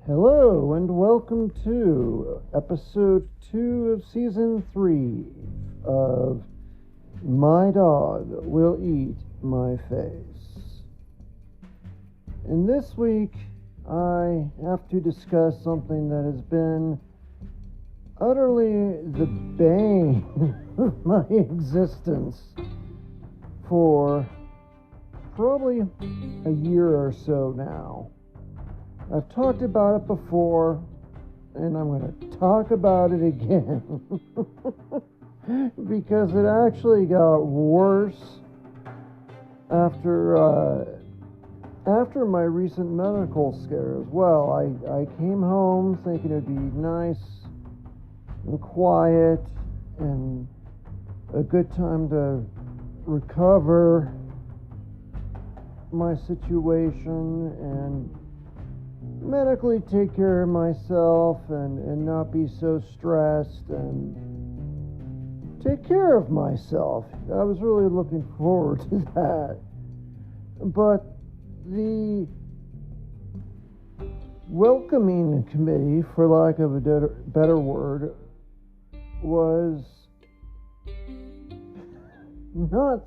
Hello and welcome to episode 2 of season 3 of My Dog Will Eat My Face. And this week I have to discuss something that has been utterly the bane of my existence for probably a year or so now. I've talked about it before, and I'm going to talk about it again because it actually got worse after my recent medical scare as well. I came home thinking it'd be nice and quiet and a good time to recover my situation and medically take care of myself and not be so stressed and take care of myself. I was really looking forward to that. But the welcoming committee, for lack of a better word, was not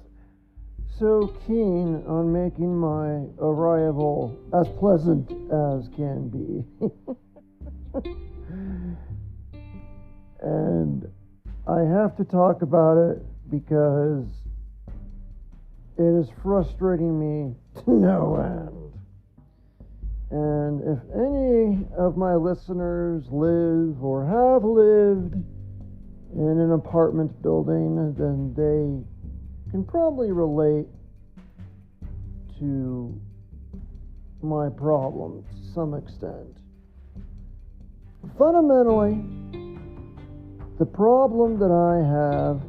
so keen on making my arrival as pleasant as can be. And I have to talk about it because it is frustrating me to no end. And if any of my listeners live or have lived in an apartment building, then they can probably relate to my problem to some extent. Fundamentally, the problem that I have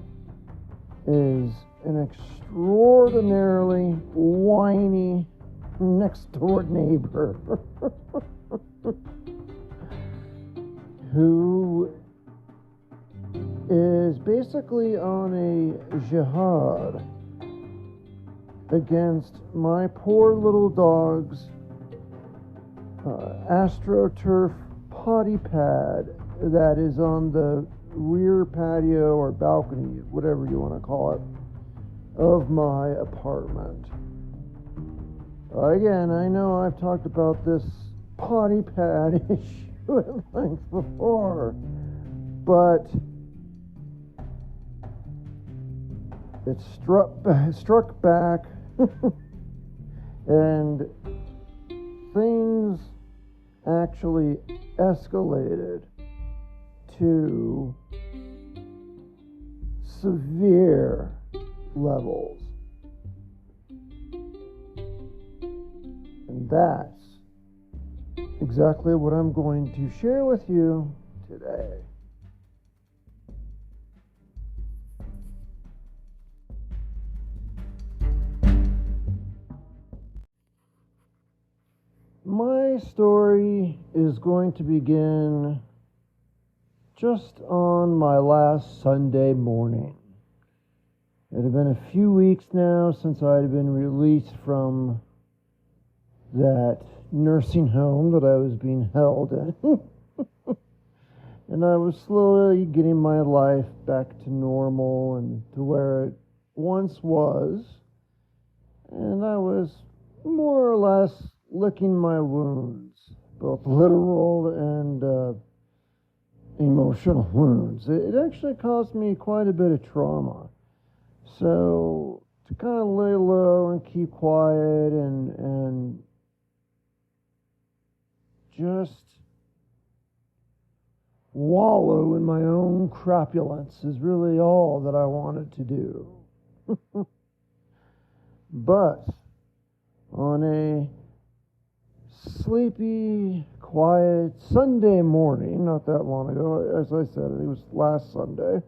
is an extraordinarily whiny next door neighbor who is basically on a jihad against my poor little dog's AstroTurf Potty Pad that is on the rear patio or balcony, whatever you want to call it, of my apartment. Again, I know I've talked about this Potty Pad issue at length before, but it struck back and things actually escalated to severe levels. And that's exactly what I'm going to share with you today. My story is going to begin just on my last Sunday morning. It had been a few weeks now since I had been released from that nursing home that I was being held in. And I was slowly getting my life back to normal and to where it once was. And I was more or less licking my wounds, both literal and emotional wounds. It actually caused me quite a bit of trauma. So to kind of lay low and keep quiet and just wallow in my own crapulence is really all that I wanted to do. But on a sleepy, quiet Sunday morning, not that long ago, as I said, it was last Sunday,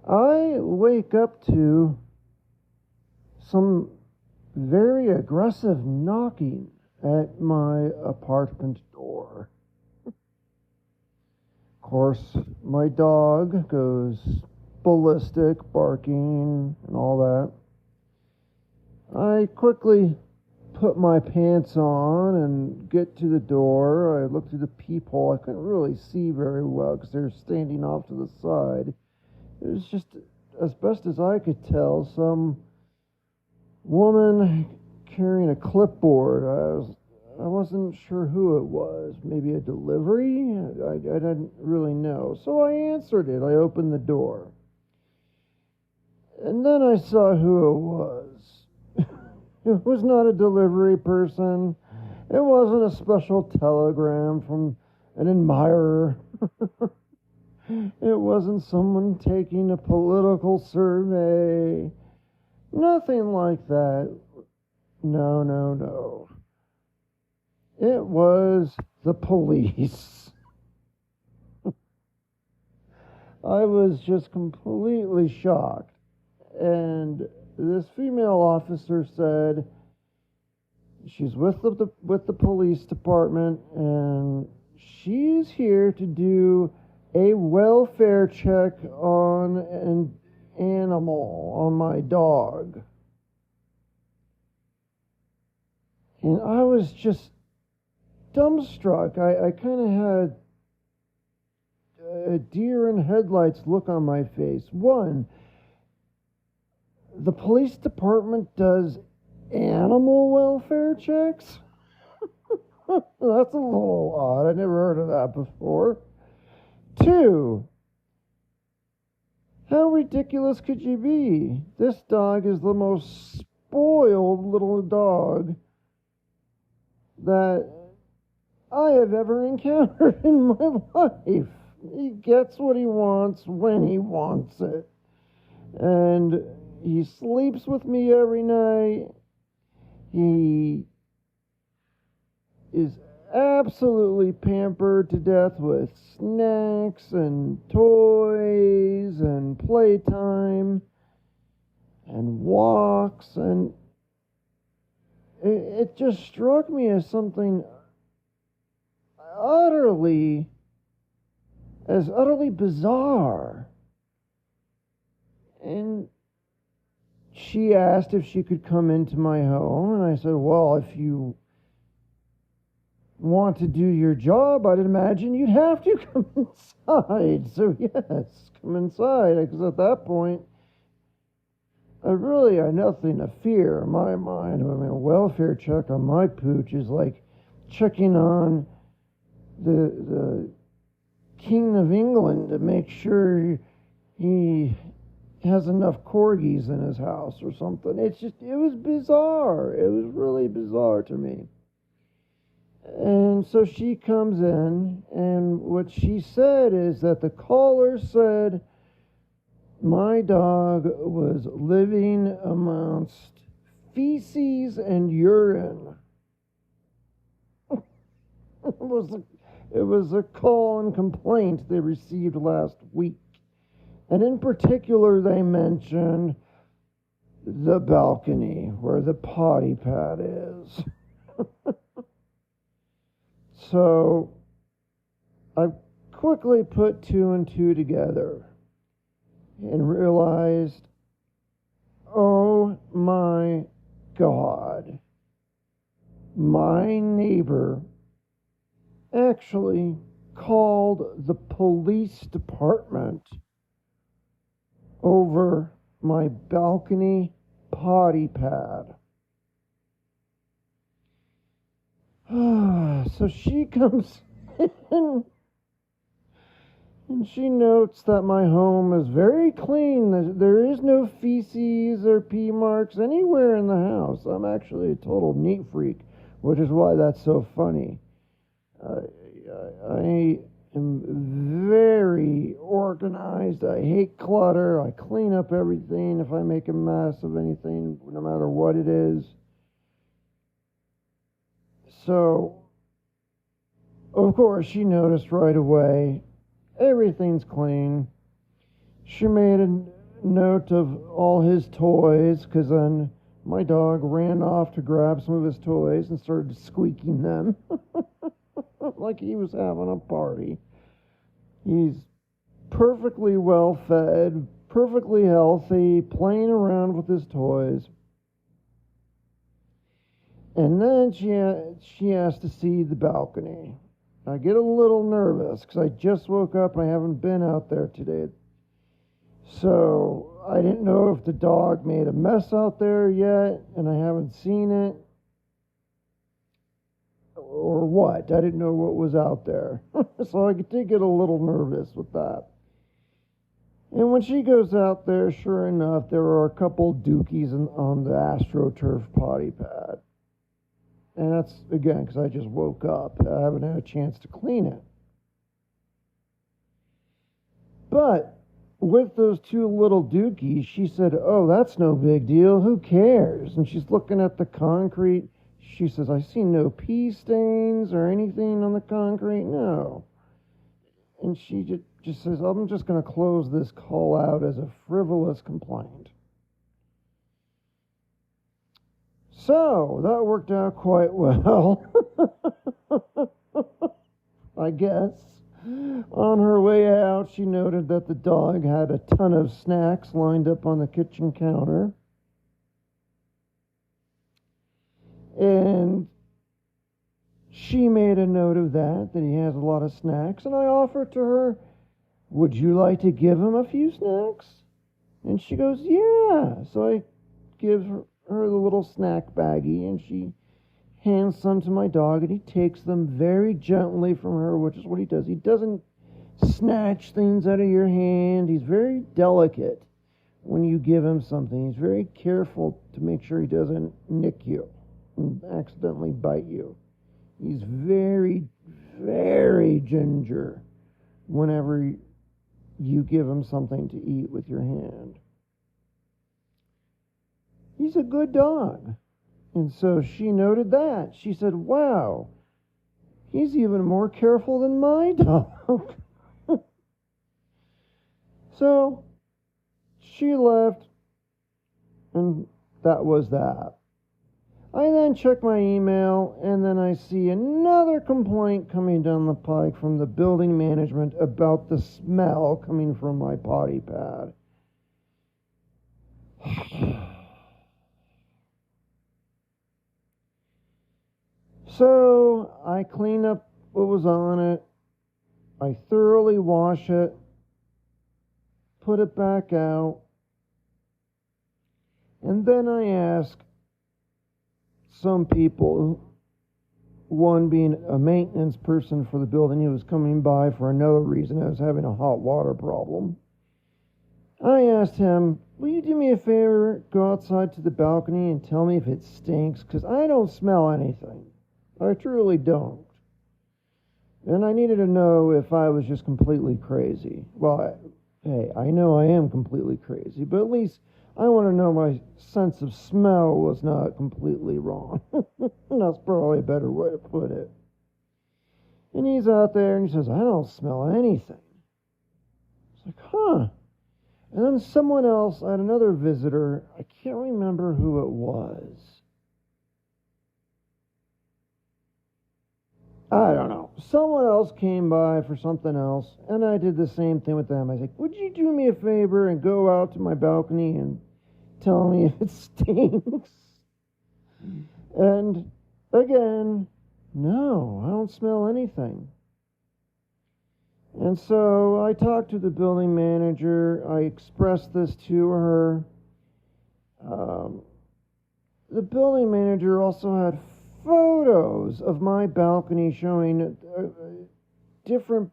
I wake up to some very aggressive knocking at my apartment door. Of course, my dog goes ballistic, barking and all that. I quickly put my pants on and get to the door. I looked through the peephole. I couldn't really see very well because they were standing off to the side. It was just, as best as I could tell, some woman carrying a clipboard. I wasn't sure who it was. Maybe a delivery? I didn't really know. So I answered it. I opened the door. And then I saw who it was. It was not a delivery person. It wasn't a special telegram from an admirer. It wasn't someone taking a political survey. Nothing like that. No. It was the police. I was just completely shocked. And this female officer said she's with the police department and she's here to do a welfare check on an animal, on my dog. And I was just dumbstruck. I kind of had a deer in headlights look on my face. One, the police department does animal welfare checks? That's a little odd. I never heard of that before. Two, how ridiculous could you be? This dog is the most spoiled little dog that I have ever encountered in my life. He gets what he wants when he wants it. And he sleeps with me every night. He is absolutely pampered to death with snacks and toys and playtime and walks, and it just struck me as something utterly bizarre. And she asked if she could come into my home, and I said, well, if you want to do your job, I'd imagine you'd have to come inside. So yes, come inside, because at that point, I really had nothing to fear in my mind. I mean, a welfare check on my pooch is like checking on the King of England to make sure he has enough corgis in his house or something. It was bizarre. It was really bizarre to me. And so she comes in, and what she said is that the caller said my dog was living amongst feces and urine. It was a call and complaint they received last week. And in particular, they mentioned the balcony where the potty pad is. So I quickly put two and two together and realized, oh my God, my neighbor actually called the police department over my balcony potty pad. So she comes in and she notes that my home is very clean. There is no feces or pee marks anywhere in the house. I'm actually a total neat freak, which is why that's so funny. I am very organized. I hate clutter. I clean up everything if I make a mess of anything, no matter what it is. So, of course, she noticed right away, everything's clean. She made a note of all his toys, because then my dog ran off to grab some of his toys and started squeaking them like he was having a party. He's perfectly well fed, perfectly healthy, playing around with his toys. And then she has to see the balcony. I get a little nervous because I just woke up and I haven't been out there today. So I didn't know if the dog made a mess out there yet and I haven't seen it or what. I didn't know what was out there. So I did get a little nervous with that. And when she goes out there, sure enough, there are a couple dookies on the AstroTurf potty pad. And that's, again, because I just woke up. I haven't had a chance to clean it. But with those two little dookies, she said, oh, that's no big deal. Who cares? And she's looking at the concrete. She says, I see no pee stains or anything on the concrete. No. And she just says, I'm just going to close this call out as a frivolous complaint. So, that worked out quite well, I guess. On her way out, she noted that the dog had a ton of snacks lined up on the kitchen counter. And she made a note of that he has a lot of snacks. And I offered to her, would you like to give him a few snacks? And she goes, yeah. So I give her the little snack baggie, and she hands some to my dog, and he takes them very gently from her, which is what he does. He doesn't snatch things out of your hand. He's very delicate when you give him something. He's very careful to make sure he doesn't nick you and accidentally bite you. He's very, very ginger whenever you give him something to eat with your hand. He's a good dog. And so she noted that. She said, wow, he's even more careful than my dog. So she left, and that was that. I then check my email, and then I see another complaint coming down the pike from the building management about the smell coming from my potty pad. So I clean up what was on it. I thoroughly wash it, put it back out, and then I ask some people, one being a maintenance person for the building, he was coming by for another reason. I was having a hot water problem. I asked him, will you do me a favor, go outside to the balcony and tell me if it stinks, because I don't smell anything. I truly don't. And I needed to know if I was just completely crazy. Well, hey, I know I am completely crazy, but at least I want to know my sense of smell was not completely wrong. That's probably a better way to put it. And he's out there and he says, I don't smell anything. It's like, huh. And then someone else, I had another visitor, I can't remember who it was. I don't know. Someone else came by for something else, and I did the same thing with them. I was like, would you do me a favor and go out to my balcony and tell me if it stinks? And again, no, I don't smell anything. And so I talked to the building manager. I expressed this to her. The building manager also had photos of my balcony showing different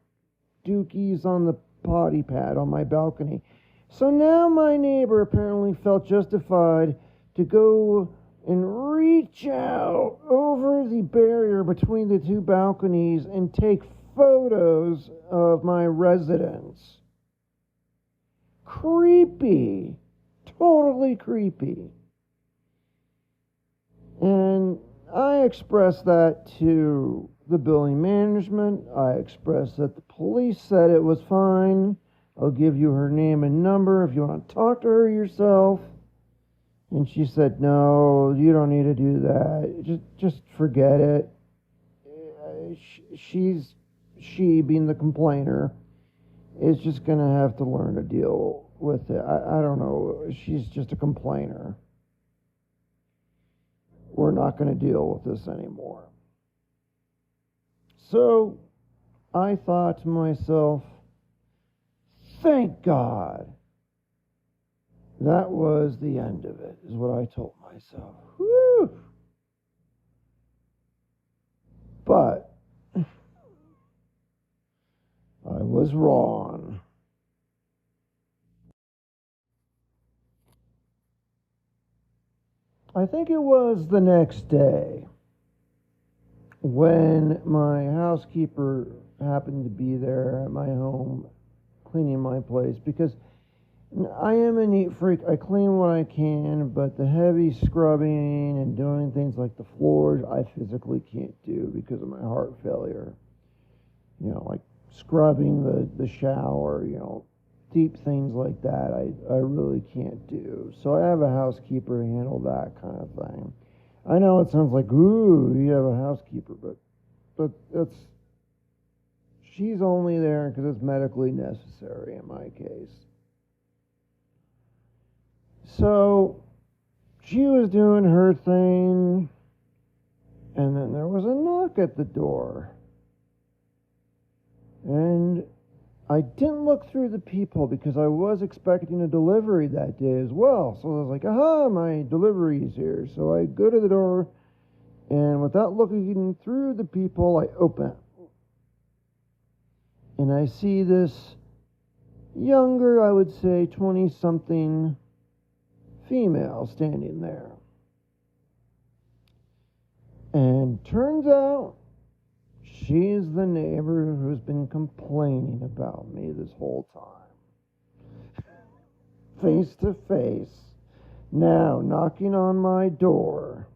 dookies on the potty pad on my balcony. So now my neighbor apparently felt justified to go and reach out over the barrier between the two balconies and take photos of my residence. Creepy. Totally creepy. And I expressed that to the building management. I expressed that the police said it was fine. I'll give you her name and number if you want to talk to her yourself. And she said, no, you don't need to do that. Just forget it. She, being the complainer, is just going to have to learn to deal with it. I don't know. She's just a complainer. We're we're not going to deal with this anymore. So I thought to myself, thank God. That was the end of it, is what I told myself. Whew. But I was wrong. I think it was the next day when my housekeeper happened to be there at my home cleaning my place, because I am a neat freak. I clean what I can, but the heavy scrubbing and doing things like the floors, I physically can't do because of my heart failure. Like scrubbing the shower, deep things like that, I really can't do. So I have a housekeeper to handle that kind of thing. I know it sounds like, ooh, you have a housekeeper, but she's only there because it's medically necessary in my case. So she was doing her thing, and then there was a knock at the door. And I didn't look through the peephole because I was expecting a delivery that day as well. So I was like, aha, my delivery is here. So I go to the door, and without looking through the peephole, I open it. And I see this younger, I would say 20-something female standing there. And turns out she's the neighbor who's been complaining about me this whole time. Face to face. Now knocking on my door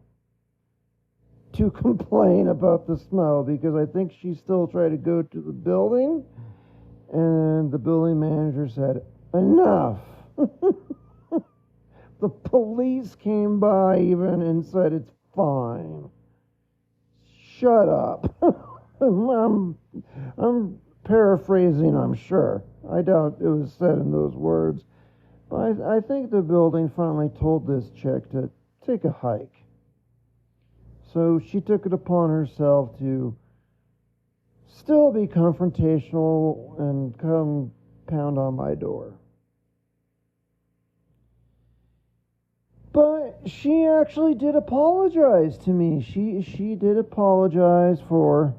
to complain about the smell, because I think she still tried to go to the building, and the building manager said, enough. The police came by even and said it's fine. Shut up. I'm paraphrasing, I'm sure. I doubt it was said in those words. But I think the building finally told this chick to take a hike. So she took it upon herself to still be confrontational and come pound on my door. But she actually did apologize to me. She did apologize for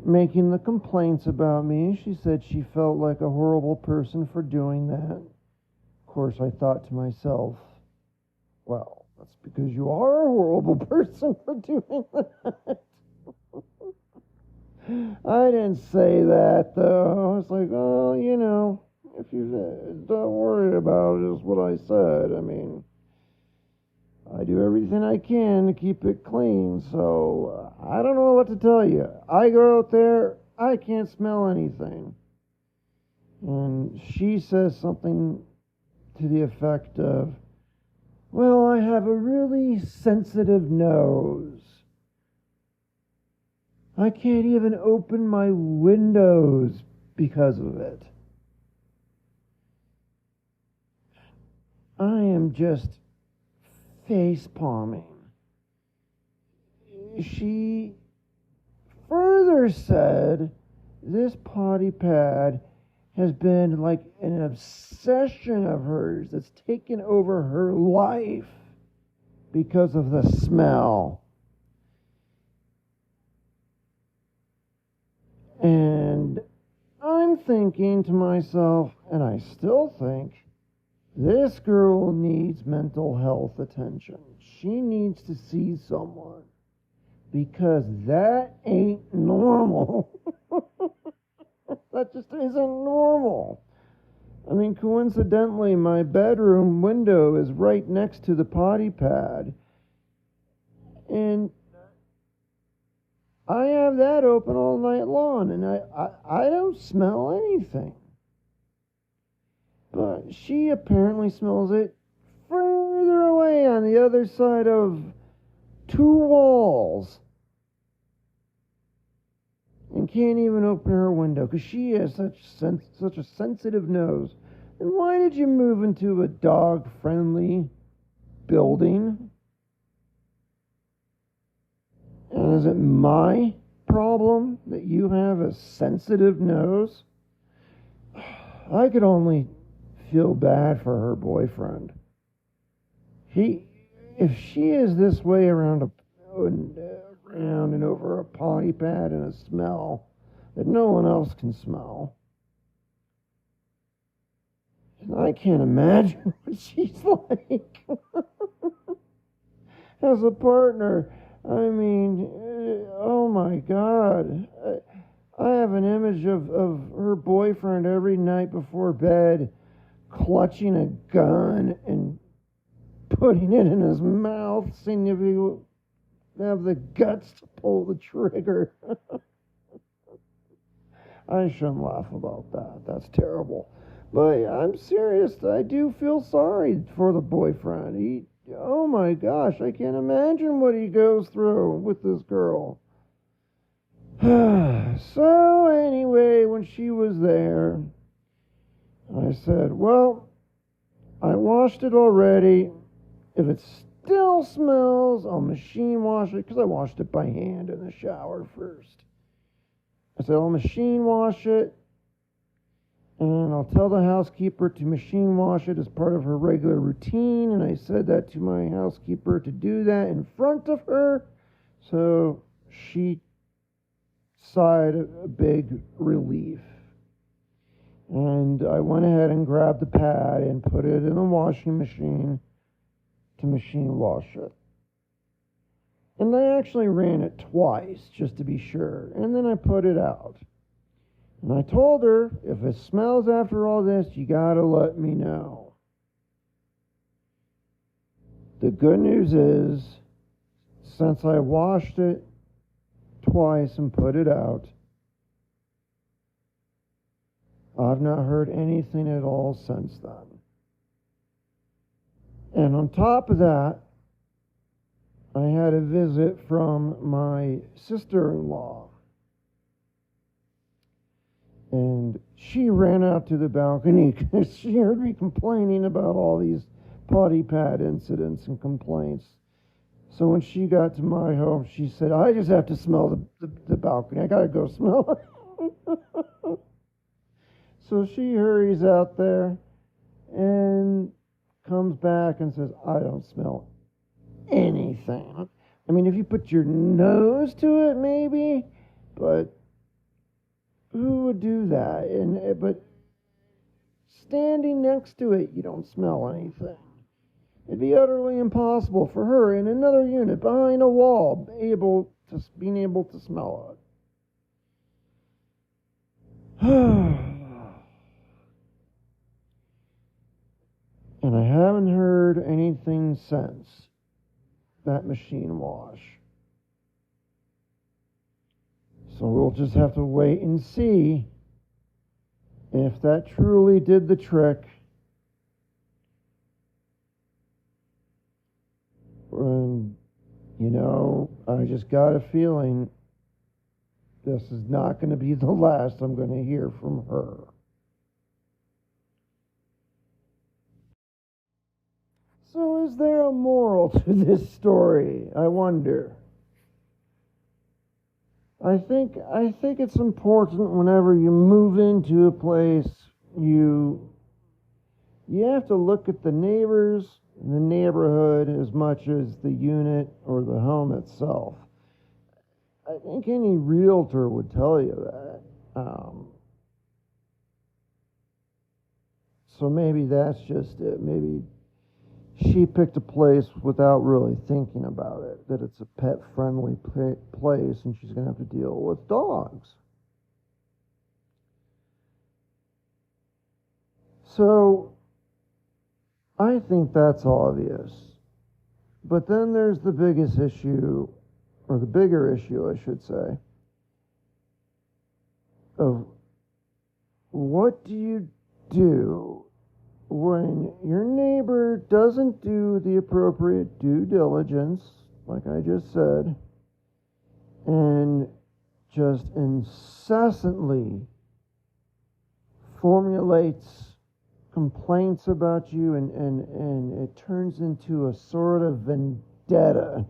making the complaints about me. She said she felt like a horrible person for doing that. Of course, I thought to myself, well, that's because you are a horrible person for doing that. I didn't say that, though. I was like, oh, if you don't worry about it, is what I said. I mean, I do everything I can to keep it clean, so I don't know what to tell you. I go out there, I can't smell anything. And she says something to the effect of, well, I have a really sensitive nose. I can't even open my windows because of it. I am just face palming. She further said this Potty Pad has been like an obsession of hers that's taken over her life because of the smell. And I'm thinking to myself, and I still think, this girl needs mental health attention. She needs to see someone, because that ain't normal. That just isn't normal. I mean, coincidentally, my bedroom window is right next to the Potty Pad, and I have that open all night long, and I don't smell anything. But she apparently smells it further away on the other side of 2 walls. And can't even open her window because she has such a sensitive nose. And why did you move into a dog-friendly building? is it my problem that you have a sensitive nose? I could only feel bad for her boyfriend. If she is this way around and over a potty pad and a smell that no one else can smell, and I can't imagine what she's like as a partner. I mean, oh my God. I have an image of her boyfriend every night before bed clutching a gun and putting it in his mouth, seeing if he would have the guts to pull the trigger. I shouldn't laugh about that. That's terrible. But I'm serious. I do feel sorry for the boyfriend. Oh my gosh, I can't imagine what he goes through with this girl. So anyway, when she was there, I said, well, I washed it already. If it still smells, I'll machine wash it, because I washed it by hand in the shower first. I said, I'll machine wash it, and I'll tell the housekeeper to machine wash it as part of her regular routine. And I said that to my housekeeper to do that in front of her. So she sighed a big relief. And I went ahead and grabbed the pad and put it in the washing machine to machine wash it. And I actually ran it twice just to be sure. And then I put it out. And I told her, if it smells after all this, you gotta let me know. The good news is, since I washed it twice and put it out, I've not heard anything at all since then. And on top of that, I had a visit from my sister-in-law. And she ran out to the balcony because she heard me complaining about all these potty pad incidents and complaints. So when she got to my home, she said, I just have to smell the balcony. I got to go smell it. So she hurries out there and comes back and says, I don't smell anything. I mean, if you put your nose to it, maybe, but who would do that? But standing next to it, you don't smell anything. It'd be utterly impossible for her in another unit behind a wall being able to smell it. And I haven't heard anything since that machine wash. So we'll just have to wait and see if that truly did the trick. And, I just got a feeling this is not going to be the last I'm going to hear from her. So is there a moral to this story? I wonder. I think it's important whenever you move into a place, you have to look at the neighbors in the neighborhood as much as the unit or the home itself. I think any realtor would tell you that. So maybe that's just it. Maybe she picked a place without really thinking about it, that it's a pet-friendly place and she's going to have to deal with dogs. So I think that's obvious. But then there's the biggest issue, or the bigger issue, I should say, of what do you do when your neighbor doesn't do the appropriate due diligence, like I just said, and just incessantly formulates complaints about you, and it turns into a sort of vendetta.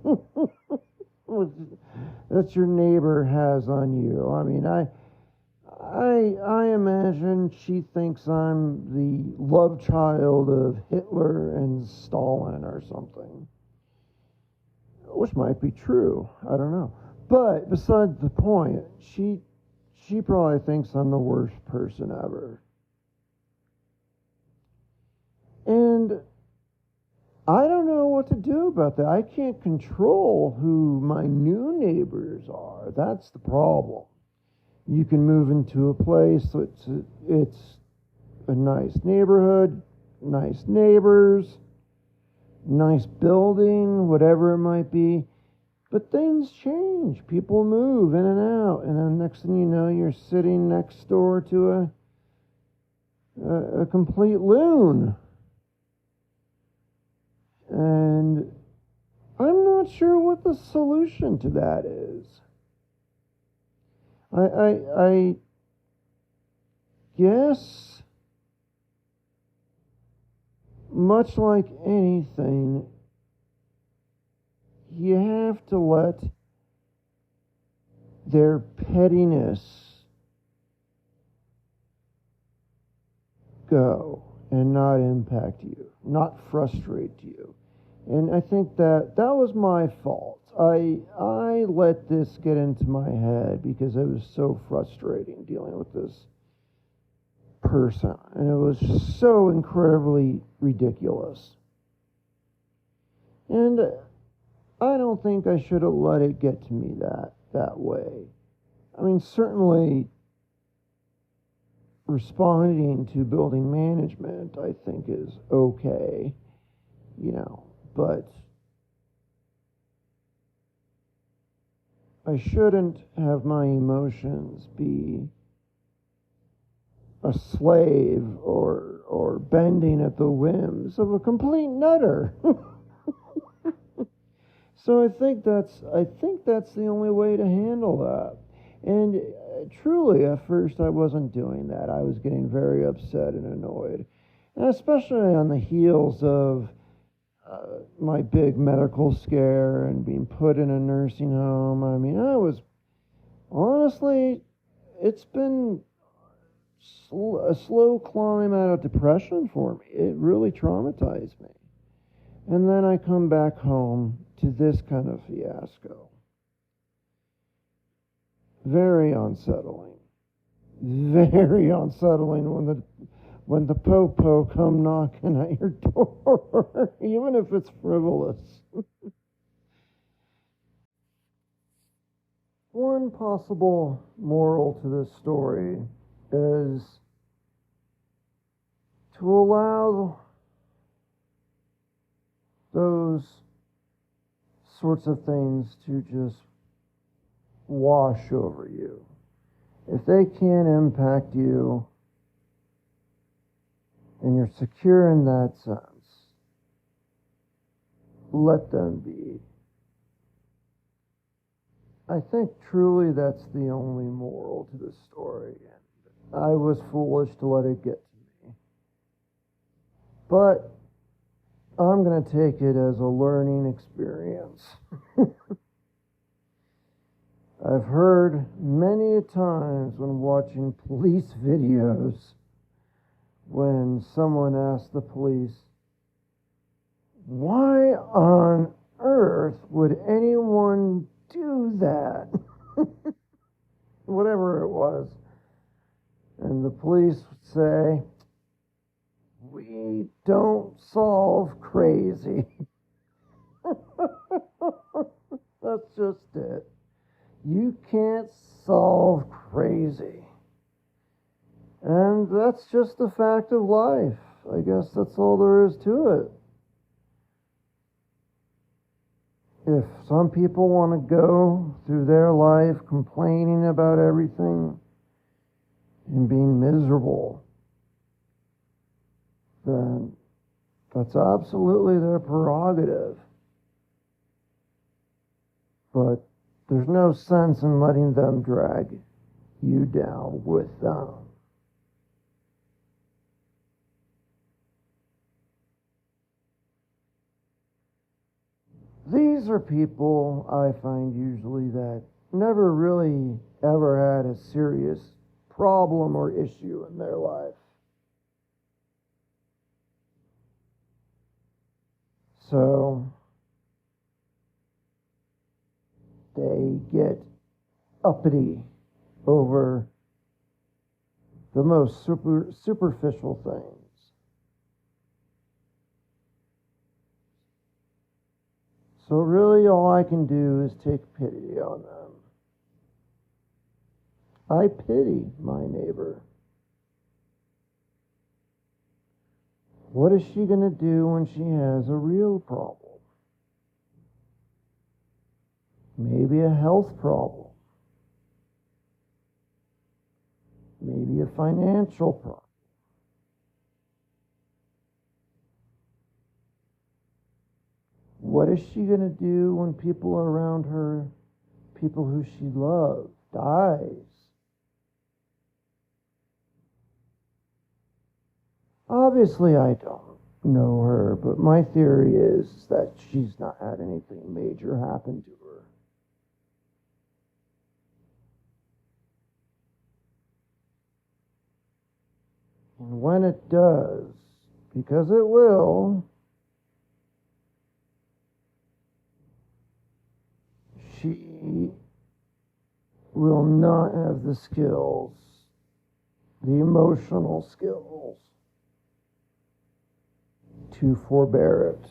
that your neighbor has on you. I mean, I imagine she thinks I'm the love child of Hitler and Stalin or something, which might be true. I don't know. But besides the point, she probably thinks I'm the worst person ever. And I don't know what to do about that. I can't control who my new neighbors are. That's the problem. You can move into a place, it's a nice neighborhood, nice neighbors, nice building, whatever it might be. But things change. People move in and out. And then next thing you know, you're sitting next door to a complete loon. And I'm not sure what the solution to that is. I guess, much like anything, you have to let their pettiness go and not impact you, not frustrate you. And I think that was my fault. I let this get into my head because it was so frustrating dealing with this person. And it was so incredibly ridiculous. And I don't think I should have let it get to me that way. I mean, certainly responding to building management, I think, is okay, but I shouldn't have my emotions be a slave or bending at the whims of a complete nutter. So I think that's the only way to handle that. And truly, at first, I wasn't doing that. I was getting very upset and annoyed, and especially on the heels of my big medical scare and being put in a nursing home. I mean, honestly, it's been a slow climb out of depression for me. It really traumatized me. And then I come back home to this kind of fiasco. Very unsettling. Very unsettling when the po-po come knocking at your door, even if it's frivolous. One possible moral to this story is to allow those sorts of things to just wash over you. If they can't impact you and you're secure in that sense, let them be. I think truly that's the only moral to this story. And I was foolish to let it get to me. But I'm going to take it as a learning experience. I've heard many times when watching police videos, when someone asks the police, why on earth would anyone do that? Whatever it was. And the police would say, we don't solve crazy. That's just it. You can't solve crazy. And that's just a fact of life. I guess that's all there is to it. If some people want to go through their life complaining about everything and being miserable, then that's absolutely their prerogative. But there's no sense in letting them drag you down with them. These are people I find usually that never really ever had a serious problem or issue in their life. So they get uppity over the most superficial things. So really all I can do is take pity on them. I pity my neighbor. What is she going to do when she has a real problem? Maybe a health problem. Maybe a financial problem. What is she going to do when people around her, people who she loved, dies? Obviously, I don't know her, but my theory is that she's not had anything major happen to her. And when it does, because it will, she will not have the skills, the emotional skills, to forbear it.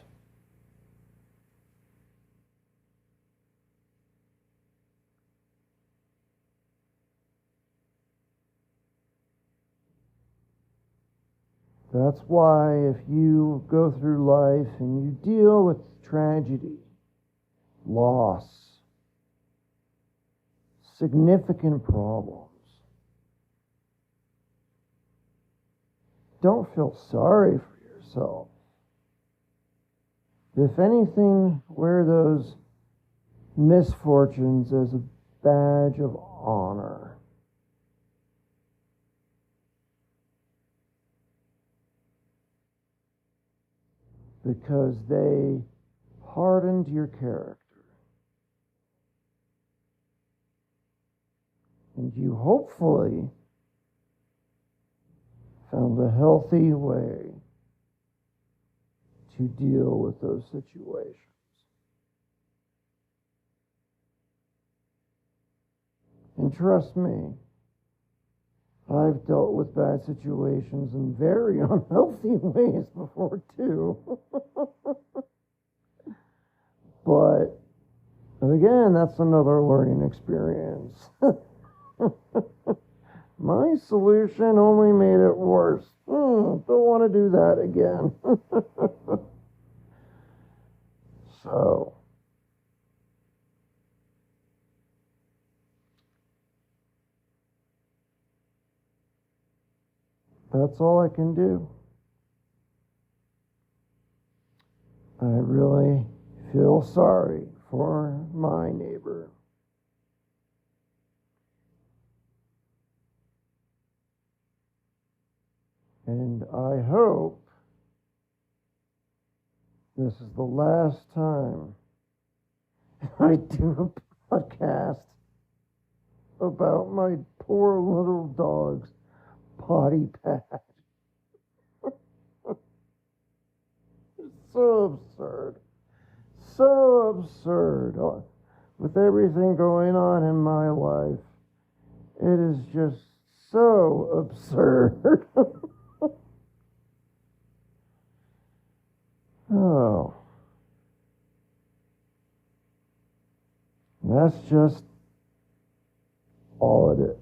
That's why if you go through life and you deal with tragedy, loss, significant problems, don't feel sorry for yourself. If anything, wear those misfortunes as a badge of honor. Because they hardened your character. And you hopefully found a healthy way to deal with those situations. And trust me, I've dealt with bad situations in very unhealthy ways before too. But again, that's another learning experience. My solution only made it worse. Don't want to do that again. So, that's all I can do. I really feel sorry for my neighbor. And I hope this is the last time I do a podcast about my poor little dog's potty pad. It's so absurd. So absurd. With everything going on in my life, it is just so absurd. Oh. That's just all it is.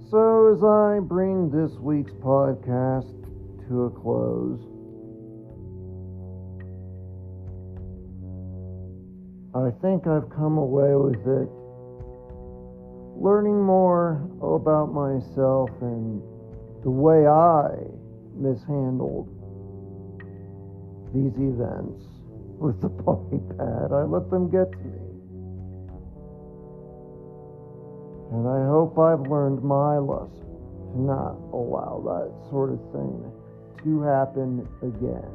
So as I bring this week's podcast to a close, I think I've come away with it learning more about myself and the way I mishandled these events with the Potty Pad. I let them get to me. And I hope I've learned my lesson to not allow that sort of thing to happen again.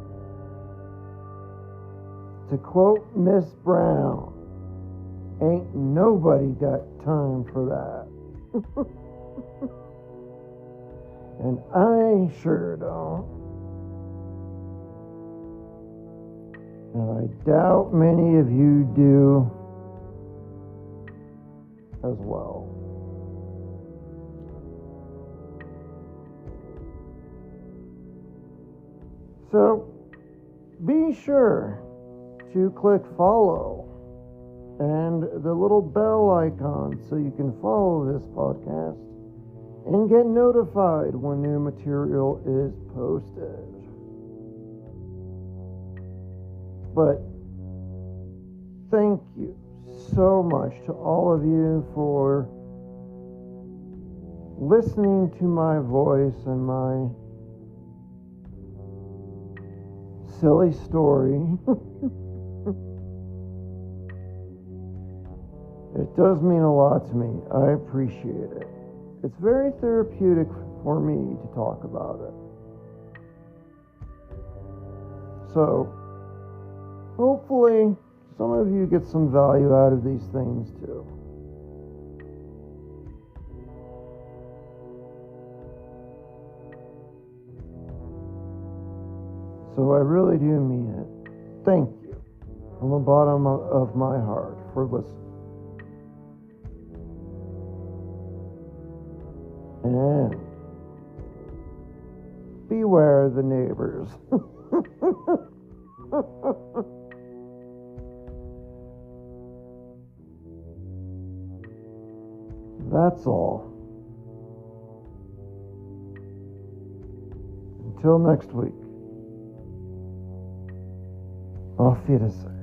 To quote Miss Brown, ain't nobody got time for that. And I sure don't. And I doubt many of you do as well. So be sure to click follow and the little bell icon so you can follow this podcast and get notified when new material is posted. But thank you so much to all of you for listening to my voice and my silly story. It does mean a lot to me. I appreciate it. It's very therapeutic for me to talk about it. So, hopefully, some of you get some value out of these things too. So I really do mean it. Thank you from the bottom of my heart for listening. And beware the neighbors. That's all. Until next week. Auf Wiedersehen.